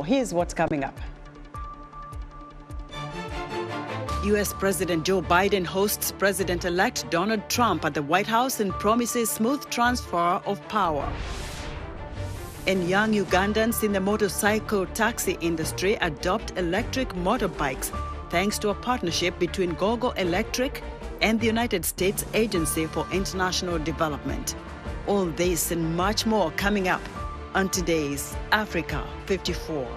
Here's what's coming up. U.S. President Joe Biden hosts President-elect Donald Trump at the White House and promises smooth transfer of power. And young Ugandans in the motorcycle taxi industry adopt electric motorbikes thanks to a partnership between Gogo Electric and the United States Agency for International Development. All this and much more coming up on today's Africa 54.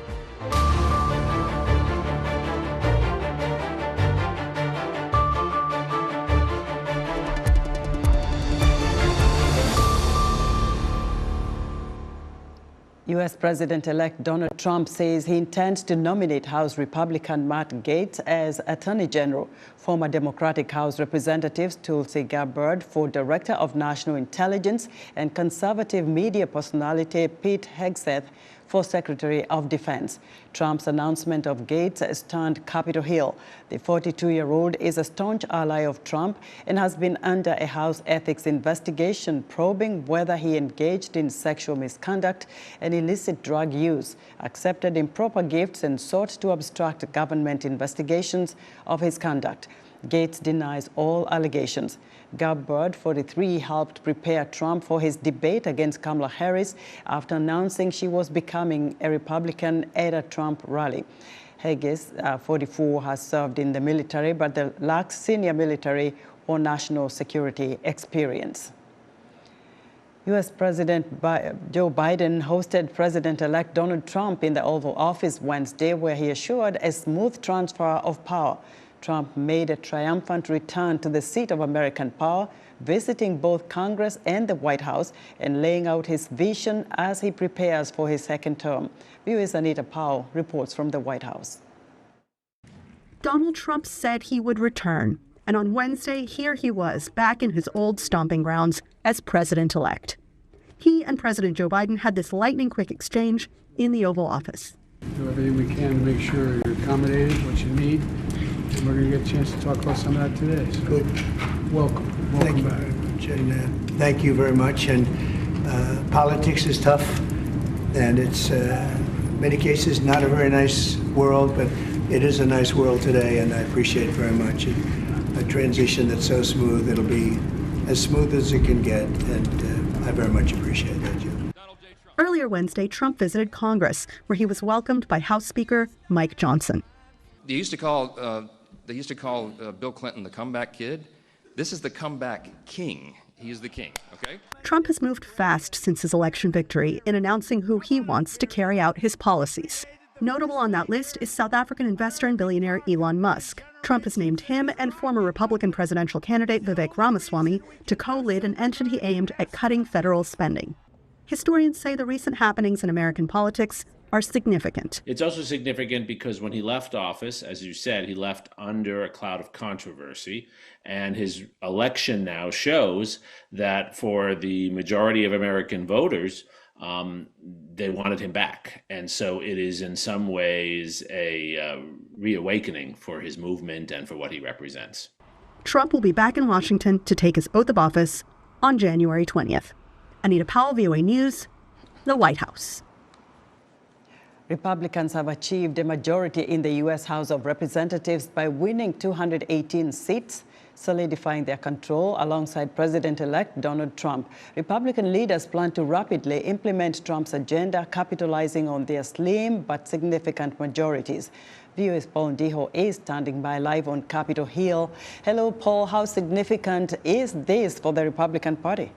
U.S. President-elect Donald Trump says he intends to nominate House Republican Matt Gaetz as Attorney General, former Democratic House Representatives Tulsi Gabbard for Director of National Intelligence, and conservative media personality Pete Hegseth for Secretary of Defense. Trump's announcement of Gaetz stunned Capitol Hill. The 42-year-old is a staunch ally of Trump and has been under a House ethics investigation probing whether he engaged in sexual misconduct and illicit drug use, accepted improper gifts, and sought to obstruct government investigations of his conduct. Gaetz denies all allegations. Gabbard, 43, helped prepare Trump for his debate against Kamala Harris after announcing she was becoming a Republican at a Trump rally. Hegseth, 44, has served in the military but lacks senior military or national security experience. U.S. President Joe Biden hosted President-elect Donald Trump in the Oval Office Wednesday, where he assured a smooth transfer of power. Trump made a triumphant return to the seat of American power, visiting both Congress and the White House and laying out his vision as he prepares for his second term. VOA's Anita Powell reports from the White House. Donald Trump said he would return, and on Wednesday, here he was, back in his old stomping grounds as president-elect. He and President Joe Biden had this lightning-quick exchange in the Oval Office. Do everything we can to make sure you're accommodated, what you need. And we're going to get a chance to talk about some of that today. So good. Welcome Thank you back. very much. And thank you very much. And politics is tough, and it's in many cases not a very nice world, but it is a nice world today, and I appreciate it very much. A transition that's so smooth, it'll be as smooth as it can get, and I very much appreciate that, Jim. Earlier Wednesday, Trump visited Congress, where he was welcomed by House Speaker Mike Johnson. They used to call Bill Clinton the comeback kid. This is the comeback king. He is the king, okay? Trump has moved fast since his election victory in announcing who he wants to carry out his policies. Notable on that list is South African investor and billionaire Elon Musk. Trump has named him and former Republican presidential candidate Vivek Ramaswamy to co-lead an entity aimed at cutting federal spending. Historians say the recent happenings in American politics are significant. It's also significant because when he left office, as you said, he left under a cloud of controversy, and his election now shows that for the majority of American voters, they wanted him back. And so it is in some ways a reawakening for his movement and for what he represents. Trump will be back in Washington to take his oath of office on January 20th. Anita Powell, VOA News, the White House. Republicans have achieved a majority in the U.S. House of Representatives by winning 218 seats, solidifying their control alongside President-elect Donald Trump. Republican leaders plan to rapidly implement Trump's agenda, capitalizing on their slim but significant majorities. VOA's Paul Ndiho is standing by live on Capitol Hill. Hello, Paul. How significant is this for the Republican Party?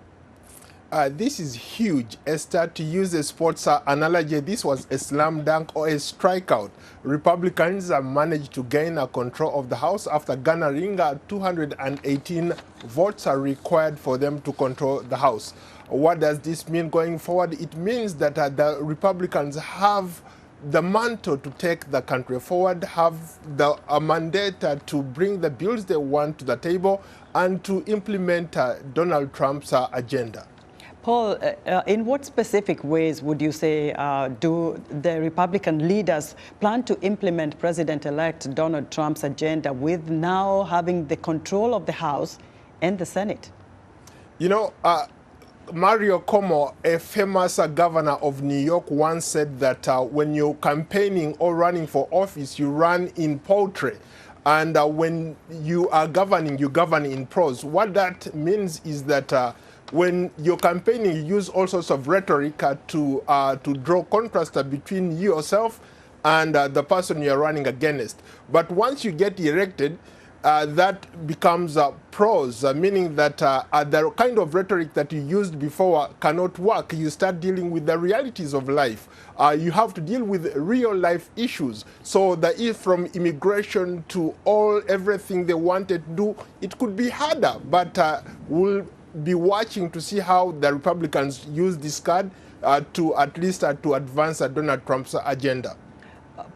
This is huge, Esther. To use a sports analogy, this was a slam dunk or a strikeout. Republicans have managed to gain control of the House after garnering 218 votes are required for them to control the House. What does this mean going forward? It means that the Republicans have the mantle to take the country forward, have the mandate to bring the bills they want to the table and to implement Donald Trump's agenda. Paul, in what specific ways would you say do the Republican leaders plan to implement President-elect Donald Trump's agenda with now having the control of the House and the Senate? You know, Mario Cuomo, a famous governor of New York, once said that when you're campaigning or running for office, you run in poetry. And when you are governing, you govern in prose. What that means is that when you're campaigning, you use all sorts of rhetoric to draw contrast between yourself and the person you're running against. But once you get elected, that becomes prose, meaning that the kind of rhetoric that you used before cannot work. You start dealing with the realities of life. You have to deal with real life issues. So from immigration to everything they wanted to do, it could be harder, but we'll be watching to see how the Republicans use this card to at least to advance Donald Trump's agenda.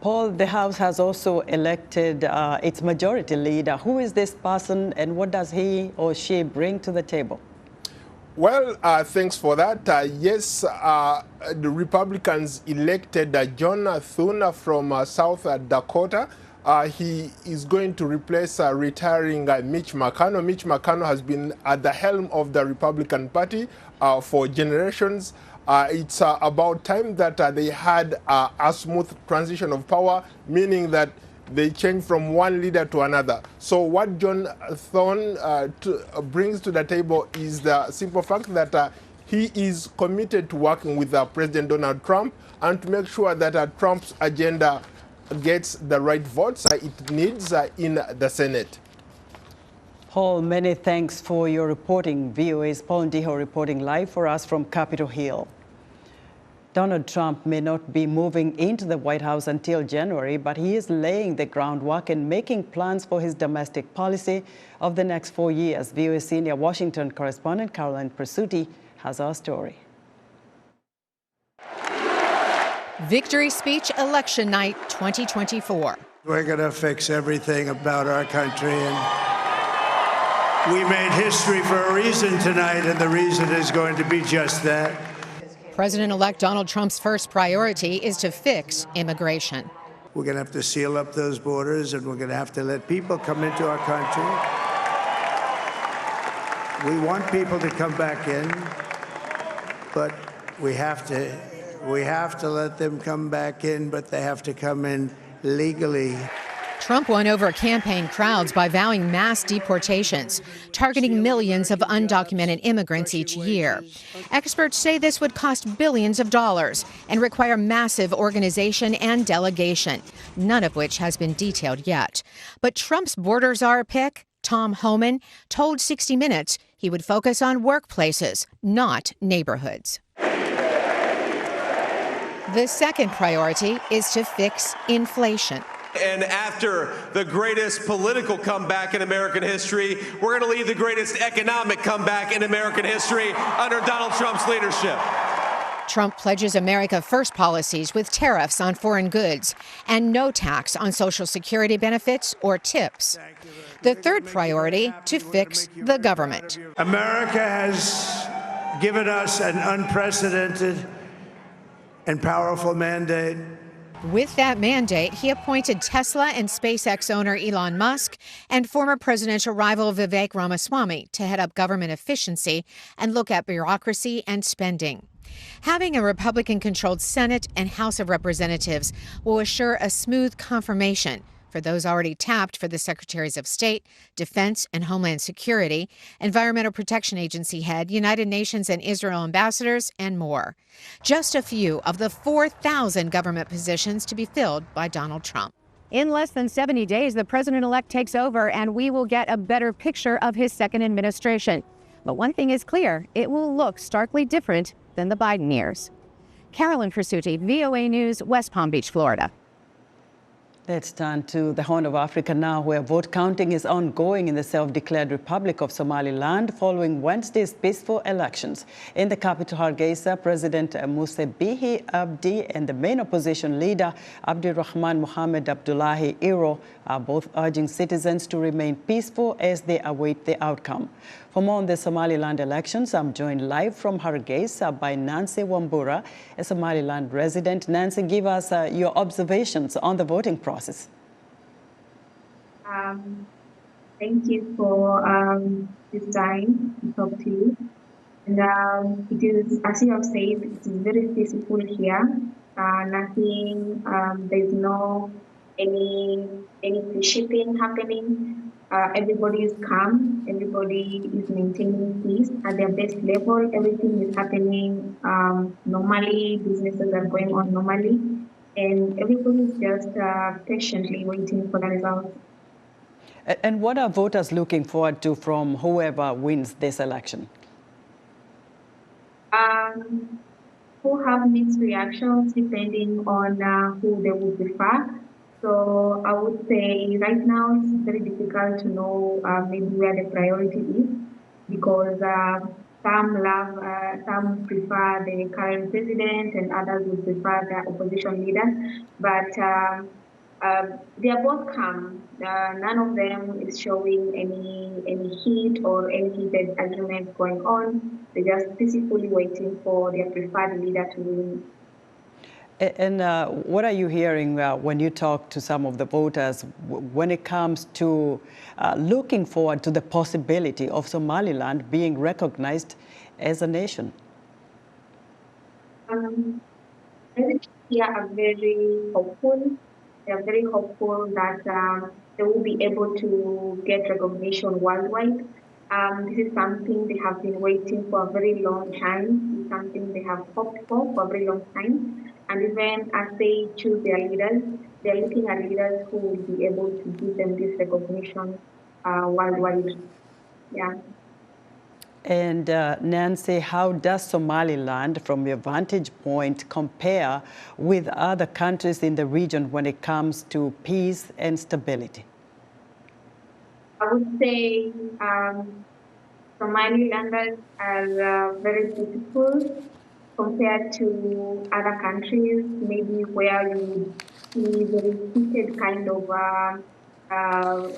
Paul, the House has also elected its majority leader. Who is this person and what does he or she bring to the table? Well, thanks for that. Yes, the Republicans elected John Thune from South Dakota. He is going to replace retiring Mitch McConnell. Mitch McConnell has been at the helm of the Republican Party for generations. It's about time that they had a smooth transition of power, meaning that they changed from one leader to another. So what John Thune brings to the table is the simple fact that he is committed to working with President Donald Trump and to make sure that Trump's agenda gets the right votes it needs in the Senate. Paul, many thanks for your reporting. VOA's Paul Ndiho reporting live for us from Capitol Hill. Donald Trump may not be moving into the White House until January, but he is laying the groundwork and making plans for his domestic policy of the next 4 years. VOA senior Washington correspondent Caroline Presutti has our story. Victory speech election night 2024. We're going to fix everything about our country, and we made history for a reason tonight, and the reason is going to be just that. President-elect Donald Trump's first priority is to fix immigration. We're going to have to seal up those borders, and we're going to have to let people come into our country. We want people to come back in, but we have to let them come back in, but they have to come in legally. Trump won over campaign crowds by vowing mass deportations, targeting millions of undocumented immigrants each year. Experts say this would cost billions of dollars and require massive organization and delegation, none of which has been detailed yet. But Trump's border czar pick, Tom Homan, told 60 Minutes he would focus on workplaces, not neighborhoods. The second priority is to fix inflation. And after the greatest political comeback in American history, we're going to lead the greatest economic comeback in American history under Donald Trump's leadership. Trump pledges America First policies with tariffs on foreign goods and no tax on Social Security benefits or tips. The third priority, to fix the government. America has given us an unprecedented and powerful mandate. With that mandate, he appointed Tesla and SpaceX owner Elon Musk and former presidential rival Vivek Ramaswamy to head up government efficiency and look at bureaucracy and spending. Having a Republican-controlled Senate and House of Representatives will assure a smooth confirmation for those already tapped for the Secretaries of State, Defense and Homeland Security, Environmental Protection Agency head, United Nations and Israel ambassadors, and more. Just a few of the 4,000 government positions to be filled by Donald Trump. In less than 70 days, the president-elect takes over, and we will get a better picture of his second administration. But one thing is clear, it will look starkly different than the Biden years. Caroline Presutti, VOA News, West Palm Beach, Florida. Let's turn to the Horn of Africa now, where vote counting is ongoing in the self-declared Republic of Somaliland following Wednesday's peaceful elections. In the capital, Hargeisa, President Muse Bihi Abdi and the main opposition leader, Abdirahman Mohamed Abdullahi Iro, are both urging citizens to remain peaceful as they await the outcome. For more on the Somaliland elections, I'm joined live from Hargeisa by Nancy Wambura, a Somaliland resident. Nancy, give us your observations on the voting process. Thank you for this time to talk to you. And it is, as you have said, it is very peaceful here. Nothing, there's no any shipping happening. Everybody is calm. Everybody is maintaining peace at their best level. Everything is happening normally. Businesses are going on normally, and everybody is just patiently waiting for the results. And what are voters looking forward to from whoever wins this election? Who have mixed reactions depending on who they would prefer. So I would say right now it's very difficult to know maybe where the priority is, because some prefer the current president and others would prefer the opposition leader. But they are both calm. None of them is showing any heat or any heated arguments going on. They're just peacefully waiting for their preferred leader to win. And what are you hearing when you talk to some of the voters when it comes to looking forward to the possibility of Somaliland being recognized as a nation? I think they are very hopeful. They are very hopeful that they will be able to get recognition worldwide. This is something they have been waiting for a very long time. It's something they have hoped for a very long time. And even as they choose their leaders, they're looking at leaders who will be able to give them this recognition worldwide. Yeah. And Nancy, how does Somaliland, from your vantage point, compare with other countries in the region when it comes to peace and stability? I would say Somalilanders are very beautiful compared to other countries, maybe where you see very heated kind of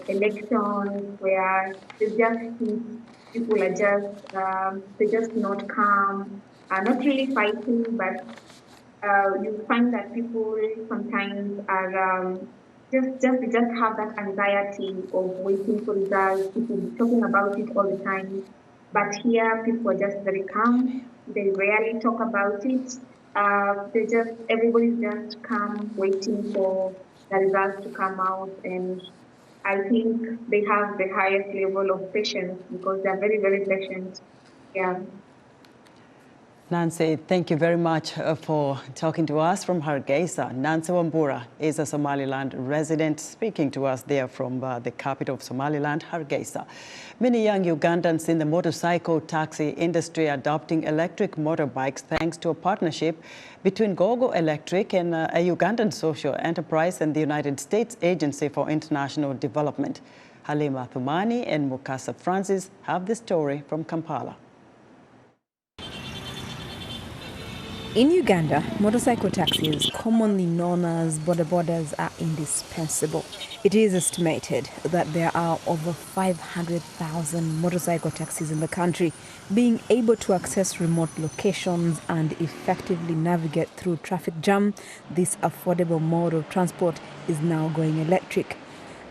elections, where there's just people are just they're just not calm, not really fighting, but you find that people sometimes are just have that anxiety of waiting for results, people talking about it all the time. But here, people are just very calm. They rarely talk about it. Everybody's just calm, waiting for the results to come out. And I think they have the highest level of patience because they're very, very patient. Yeah. Nancy, thank you very much for talking to us from Hargeisa. Nancy Wambura is a Somaliland resident speaking to us there from the capital of Somaliland, Hargeisa. Many young Ugandans in the motorcycle taxi industry are adopting electric motorbikes thanks to a partnership between Gogo Electric and a Ugandan social enterprise and the United States Agency for International Development. Halima Thumani and Mukasa Francis have the story from Kampala. In Uganda, motorcycle taxis, commonly known as bodabodas, are indispensable. It is estimated that there are over 500,000 motorcycle taxis in the country. Being able to access remote locations and effectively navigate through traffic jam, this affordable mode of transport is now going electric.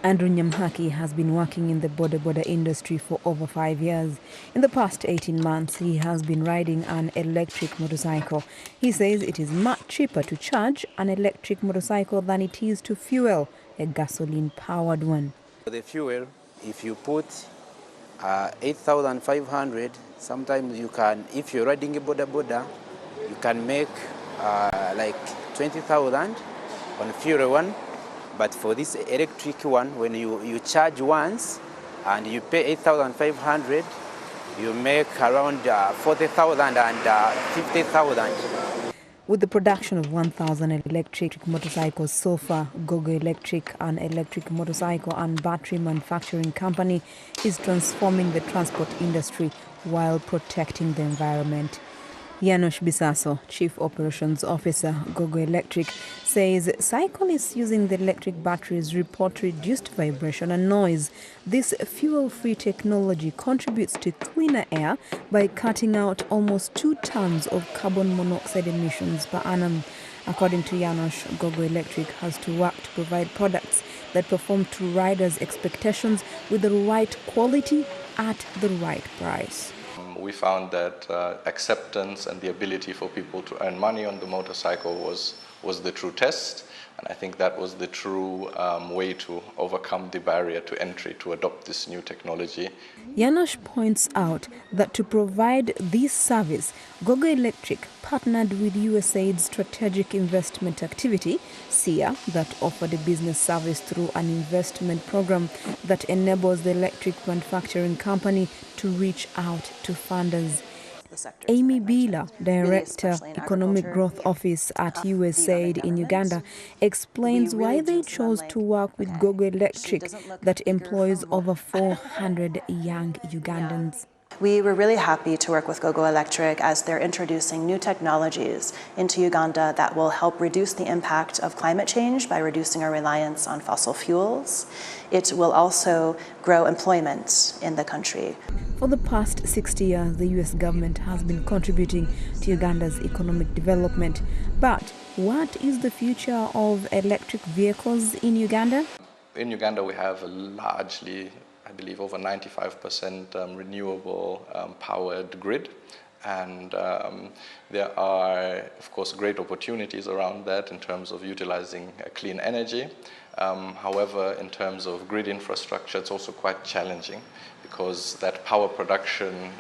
Andrew Nyamhaki has been working in the boda industry for over 5 years. In the past 18 months, he has been riding an electric motorcycle. He says it is much cheaper to charge an electric motorcycle than it is to fuel a gasoline-powered one. The fuel, if you put 8,500, sometimes you can, if you're riding a boda, you can make like 20,000 on fuel one. But for this electric one, when you charge once and you pay 8,500, you make around 40,000 and 50,000. With the production of 1,000 electric motorcycles so far, Gogo Electric, an electric motorcycle and battery manufacturing company, is transforming the transport industry while protecting the environment. Janos Bisaso, Chief Operations Officer, Gogo Electric, says cyclists using the electric batteries report reduced vibration and noise. This fuel-free technology contributes to cleaner air by cutting out almost 2 tons of carbon monoxide emissions per annum. According to Janos, Gogo Electric has to work to provide products that perform to riders' expectations with the right quality at the right price. we found that acceptance and the ability for people to earn money on the motorcycle was the true test. And I think that was the true way to overcome the barrier to entry to adopt this new technology. Janosch points out that to provide this service, Gogo Electric partnered with USAID's Strategic Investment Activity, SIA, that offered a business service through an investment program that enables the electric manufacturing company to reach out to funders. Amy Bila, Director, Economic Growth Office at USAID in Uganda, explains why they chose to work with Gogo Electric that employs over 400 young Ugandans. We were really happy to work with Gogo Electric as they're introducing new technologies into Uganda that will help reduce the impact of climate change by reducing our reliance on fossil fuels. It will also grow employment in the country. For the past 60 years, the US government has been contributing to Uganda's economic development. But what is the future of electric vehicles in Uganda? In Uganda, we have a largely, I believe, over 95% renewable powered grid. And there are, of course, great opportunities around that in terms of utilizing clean energy. However, in terms of grid infrastructure, it's also quite challenging because that power production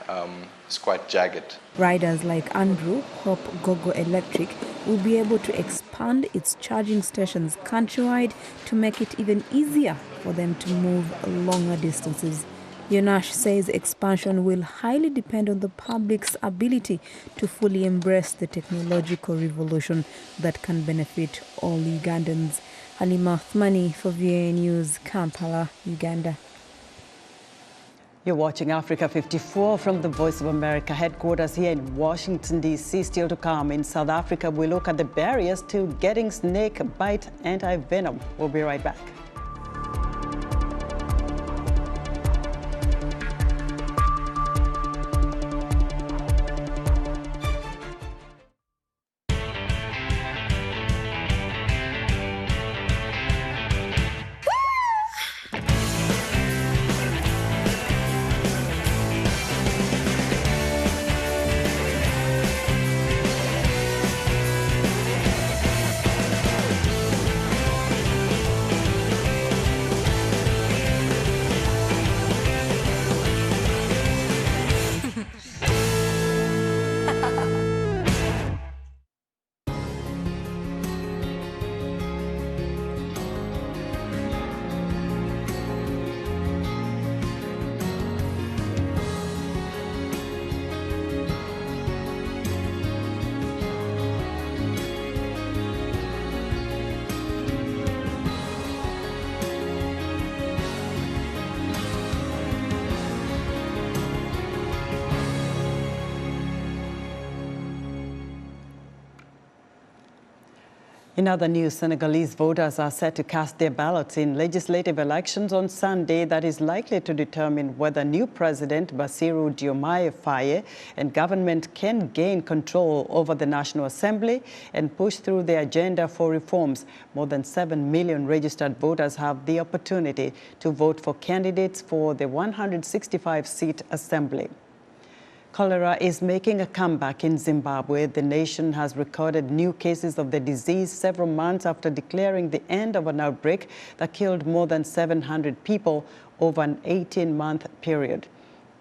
is quite jagged. Riders like Andrew hope Gogo Electric will be able to expand its charging stations countrywide to make it even easier for them to move longer distances. Janosch says expansion will highly depend on the public's ability to fully embrace the technological revolution that can benefit all Ugandans. Halima Othmani for VOA News, Kampala, Uganda. You're watching Africa 54 from the Voice of America headquarters here in Washington, D.C. Still to come. In South Africa, we look at the barriers to getting snake bite anti-venom. We'll be right back. In other news, Senegalese voters are set to cast their ballots in legislative elections on Sunday that is likely to determine whether new President Bassirou Diomaye Faye and government can gain control over the National Assembly and push through their agenda for reforms. More than 7 million registered voters have the opportunity to vote for candidates for the 165-seat assembly. Cholera is making a comeback in Zimbabwe. The nation has recorded new cases of the disease several months after declaring the end of an outbreak that killed more than 700 people over an 18-month period.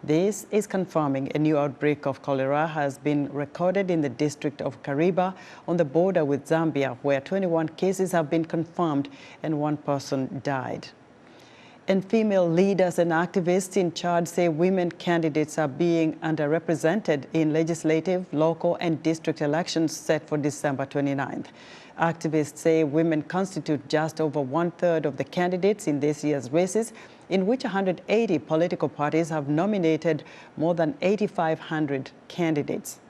This is confirming a new outbreak of cholera has been recorded in the district of Kariba on the border with Zambia, where 21 cases have been confirmed and 1 person died. And female leaders and activists in Chad say women candidates are being underrepresented in legislative, local, and district elections set for December 29th. Activists say women constitute just over 1/3 of the candidates in this year's races, in which 180 political parties have nominated more than 8,500 candidates.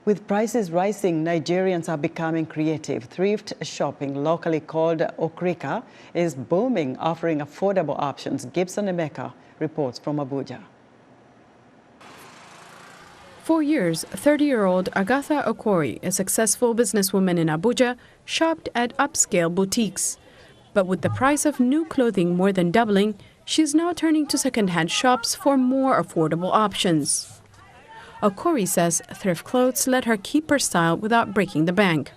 With prices rising, Nigerians are becoming creative. Thrift shopping, locally called Okrika, is booming, offering affordable options. Gibson Emeka reports from Abuja. For years, 30-year-old Agatha Okori, a successful businesswoman in Abuja, shopped at upscale boutiques. But with the price of new clothing more than doubling, she's now turning to second-hand shops for more affordable options. Okori says thrift clothes let her keep her style without breaking the bank.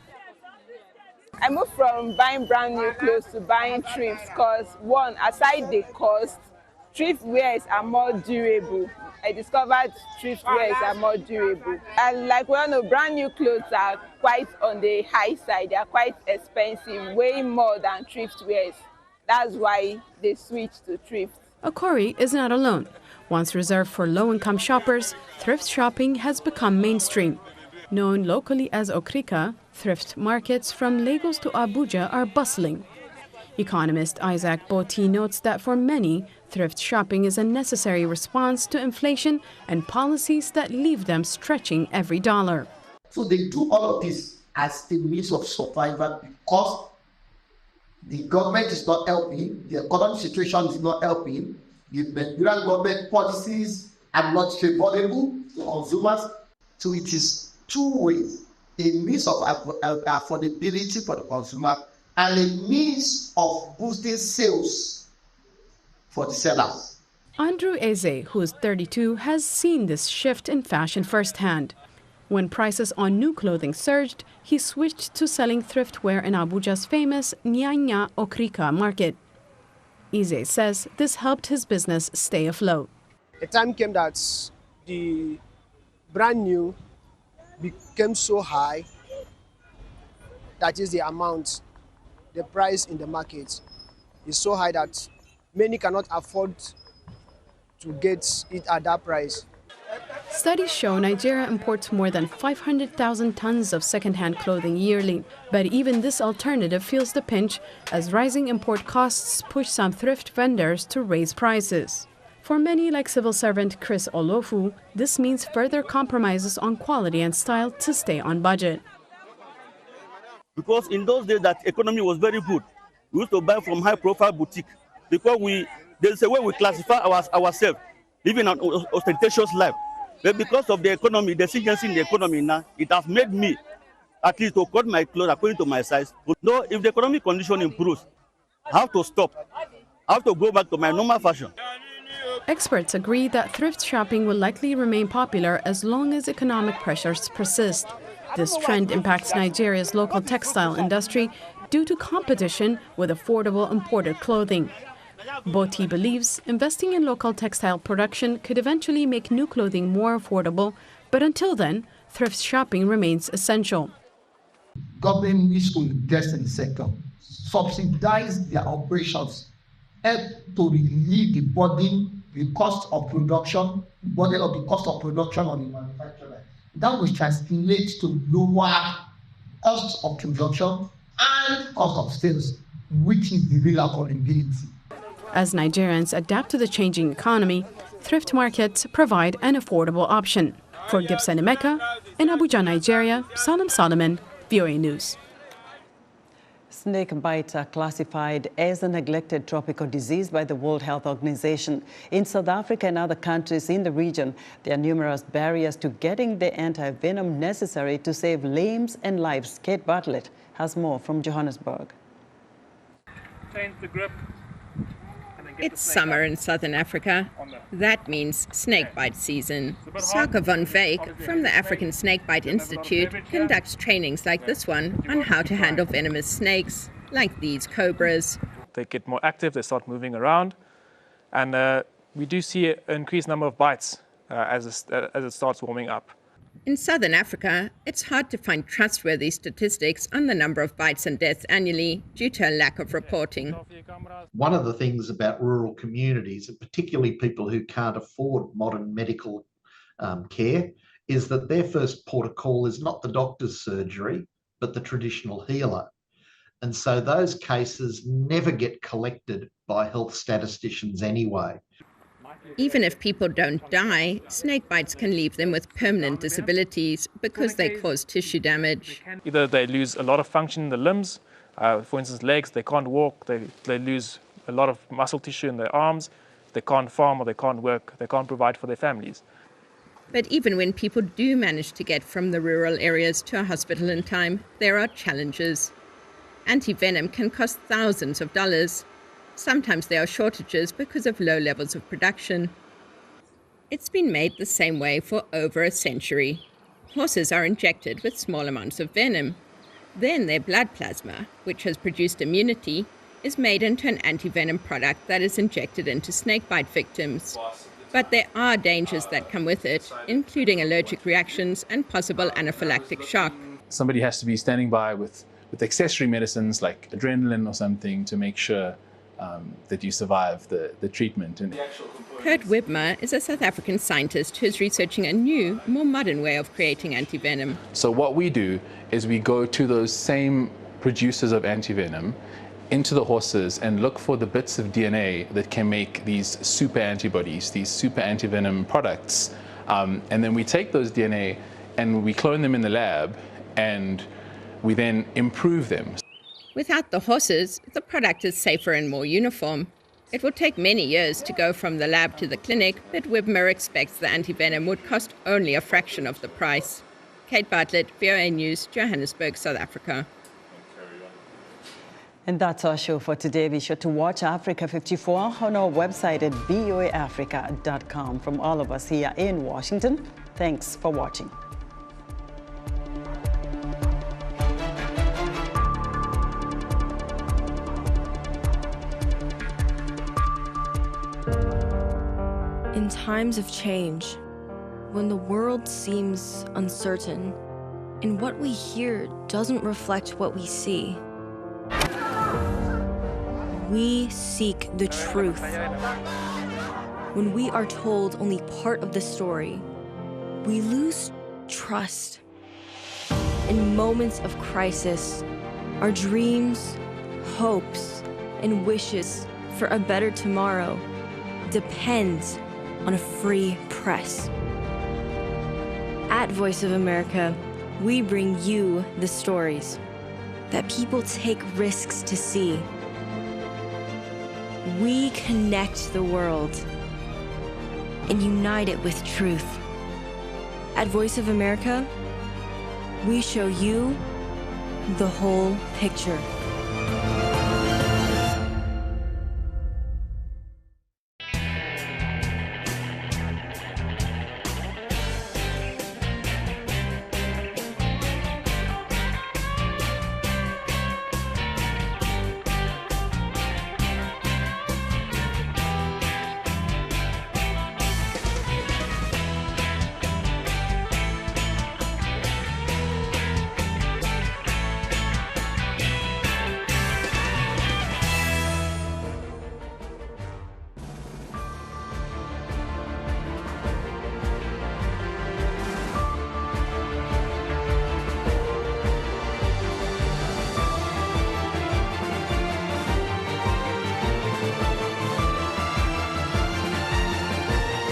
I moved from buying brand new clothes to buying thrifts because, one, aside the cost, thrift wears are more durable. I discovered thrift wears are more durable. And like we all know, brand new clothes are quite on the high side. They are quite expensive, way more than thrift wears. That's why they switched to thrift. Okori is not alone. Once reserved for low-income shoppers, thrift shopping has become mainstream. Known locally as Okrika, thrift markets from Lagos to Abuja are bustling. Economist Isaac Boti notes that for many, thrift shopping is a necessary response to inflation and policies that leave them stretching every dollar. So they do all of this as a means of survival because the government is not helping, the economic situation is not helping, the Nigerian government policies are not favorable to consumers. So it is two ways, a means of affordability for the consumer and a means of boosting sales for the sellers. Andrew Eze, who is 32, has seen this shift in fashion firsthand. When prices on new clothing surged, he switched to selling thriftwear in Abuja's famous Nyanya Okrika market. Eze says this helped his business stay afloat. A time came that the brand new became so high, that is the amount, the price in the market is so high that many cannot afford to get it at that price. Studies show Nigeria imports more than 500,000 tons of second-hand clothing yearly. But even this alternative feels the pinch as rising import costs push some thrift vendors to raise prices. For many, like civil servant Chris Olofu, this means further compromises on quality and style to stay on budget. Because in those days that economy was very good, we used to buy from high-profile boutique because there's a way we classify ourselves, living an ostentatious life. But because of the economy, the exigency in the economy now, it has made me at least to cut my clothes according to my size. But no, if the economic condition improves, I have to stop. I have to go back to my normal fashion. Experts agree that thrift shopping will likely remain popular as long as economic pressures persist. This trend impacts Nigeria's local textile industry due to competition with affordable imported clothing. Boti believes investing in local textile production could eventually make new clothing more affordable, but until then, thrift shopping remains essential. Government needs to invest in the sector, subsidize their operations, help to relieve the burden, the cost of production, burden of the cost of production on the manufacturer. That will translate to lower cost of production and cost of sales, which is the real affordability. As Nigerians adapt to the changing economy, thrift markets provide an affordable option. For Gibson Emeka, in Abuja, Nigeria, Salam Solomon, VOA News. Snake bites are classified as a neglected tropical disease by the World Health Organization. In South Africa and other countries in the region, there are numerous barriers to getting the anti-venom necessary to save limbs and lives. Kate Bartlett has more from Johannesburg. Change the grip. It's summer in southern Africa. That means snakebite season. Saka von Veek from the African Snakebite Institute conducts trainings like this one on how to handle venomous snakes, like these cobras. They get more active, they start moving around, and we do see an increased number of bites as it starts warming up. In southern Africa, it's hard to find trustworthy statistics on the number of bites and deaths annually due to a lack of reporting. One of the things about rural communities, and particularly people who can't afford modern medical care, is that their first port of call is not the doctor's surgery, but the traditional healer. And so those cases never get collected by health statisticians anyway. Even if people don't die, snake bites can leave them with permanent disabilities because they cause tissue damage. Either they lose a lot of function in the limbs, for instance legs, they can't walk, they lose a lot of muscle tissue in their arms, they can't farm or they can't work, they can't provide for their families. But even when people do manage to get from the rural areas to a hospital in time, there are challenges. Anti-venom can cost thousands of dollars. Sometimes there are shortages because of low levels of production. It's been made the same way for over a century. Horses are injected with small amounts of venom. Then their blood plasma, which has produced immunity, is made into an anti-venom product that is injected into snakebite victims. But there are dangers that come with it, including allergic reactions and possible anaphylactic shock. Somebody has to be standing by with accessory medicines like adrenaline or something to make sure that you survive the treatment. Kurt Wibmer is a South African scientist who is researching a new, more modern way of creating antivenom. So what we do is we go to those same producers of antivenom into the horses and look for the bits of DNA that can make these super antibodies, these super antivenom products. And then we take those DNA and we clone them in the lab and we then improve them. Without the horses, the product is safer and more uniform. It will take many years to go from the lab to the clinic, but Wibmer expects the antivenom would cost only a fraction of the price. Kate Bartlett, VOA News, Johannesburg, South Africa. And that's our show for today. Be sure to watch Africa 54 on our website at voaafrica.com. From all of us here in Washington, thanks for watching. In times of change, when the world seems uncertain, and what we hear doesn't reflect what we see, we seek the truth. When we are told only part of the story, we lose trust. In moments of crisis, our dreams, hopes, and wishes for a better tomorrow depends on a free press. At Voice of America, we bring you the stories that people take risks to see. We connect the world and unite it with truth. At Voice of America, we show you the whole picture.